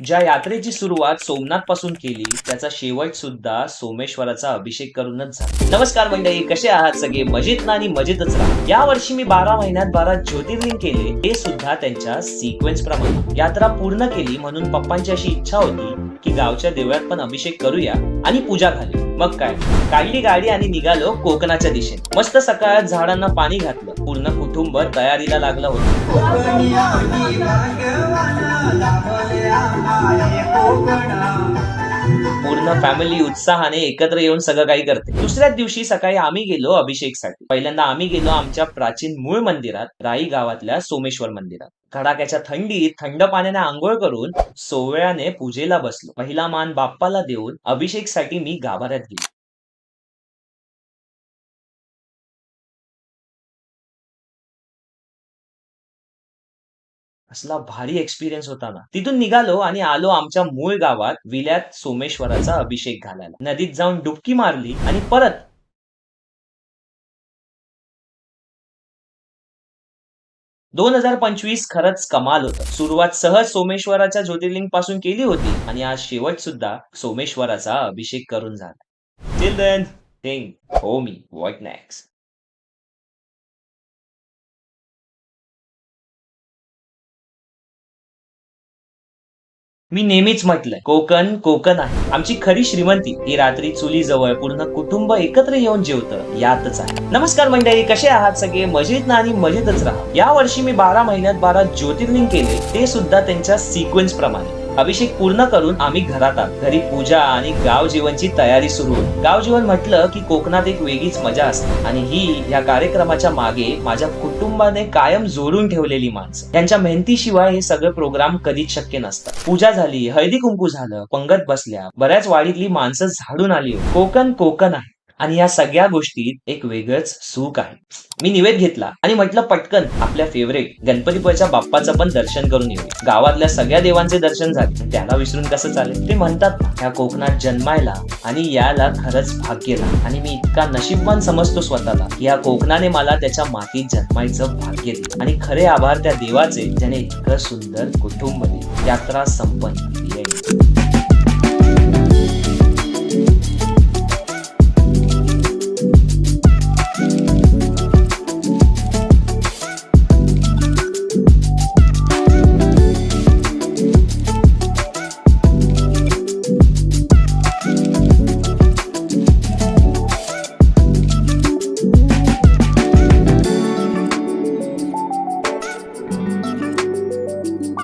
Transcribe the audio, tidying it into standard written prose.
ज्या यात्रेची सुरुवात सोमनाथ पासून केली त्याचा शेवट सुद्धा सोमेश्वराचा अभिषेक करूनच झाला. नमस्कार मंडळी, कसे आहात सगळे? मजेत ना? आणि मजेतच राहा. या वर्षी मी 12 महिन्यात 12 ज्योतिर्लिंग केले, ते सुद्धा त्यांच्या सिक्वेन्स प्रमाणे. यात्रा पूर्ण केली म्हणून पप्पांची अशी इच्छा होती की गावच्या देवळात पण अभिषेक करूया आणि पूजा घालू. मग काय, काढली गाडी आणि निघालो कोकणाच्या दिशेने. मस्त सकाळत झाडांना पाणी घातलं, पूर्ण कुटुंब तयारीला लागलं होतं. पूर्ण फॅमिली उत्साहाने एकत्र येऊन सगळं काही करते. दुसऱ्याच दिवशी सकाळी आम्ही गेलो अभिषेकसाठी. पहिल्यांदा आम्ही गेलो आमच्या प्राचीन मूळ मंदिरात, राई गावातल्या सोमेश्वर मंदिरात. कडाक्याच्या थंडीत थंड पाण्याने आंघोळ करून सोवळ्याने पूजेला बसलो. पहिला मान बाप्पाला देऊन अभिषेकसाठी मी गाभाऱ्यात गेलो. असला भारी एक्सपिरियन्स होता ना. तिथून निघालो आणि आलो आमच्या मूळ गावात विल्यात सोमेश्वराचा अभिषेक घालायला. नदीत जाऊन डुबकी मारली आणि परत 2025 खरंच कमाल होतं. सुरुवात सहज सोमेश्वराच्या ज्योतिर्लिंग पासून केली होती आणि आज शेवट सुद्धा सोमेश्वराचा अभिषेक करून झाला. Till then, think, homie, what next? मी नेहमीच म्हटलंय, कोकण कोकण आहे. आमची खरी श्रीमंती ही रात्री चुलीजवळ पूर्ण कुटुंब एकत्र येऊन जेवतं यातच आहे. नमस्कार मंडळी, कसे आहात सगळे? मजेत ना? आणि मजेतच राहा. या वर्षी मी 12 महिन्यात 12 ज्योतिर्लिंग केले, ते सुद्धा त्यांच्या सिक्वेन्स प्रमाणे. अभिषेक पूर्ण करून आम्ही घरात आलो. घरी पूजा आणि गाव जीवनची तयारी सुरू होती. गाव जीवन म्हटलं की कोकणात एक वेगळीच मजा असते आणि ही या कार्यक्रमाच्या मागे माझ्या कुटुंबाने कायम जोडून ठेवलेली माणसं. त्यांच्या मेहनतीशिवाय हे सगळे प्रोग्राम कधीच शक्य नसतात. पूजा झाली, हळदी कुंकू झालं, पंगत बसल्या, बऱ्याच वाडीतली माणसं झाडून आली. कोकण कोकण आहे आणि या सगळ्या गोष्टीत एक वेगळंच सुख आहे. मी निवेद घेतला आणि म्हटलं पटकन आपल्या फेवरेट गणपतीपुळ्याच्या बाप्पाचं पण दर्शन करून येऊया. गावातल्या सगळ्या देवांचे दर्शन झाले, त्याला विसरून कसं चालेल? ते म्हणतात ना, ह्या कोकणात जन्मायला आणि याला खरंच भाग्य लागतं. आणि मी इतका नशीबवान समजतो स्वतःला की या कोकणाने मला त्याच्या मातीत जन्मायचं भाग्य दिलं. आणि खरे आभार त्या देवाचे ज्याने इतकं सुंदर कुटुंब दिलं. यात्रा संपन्न.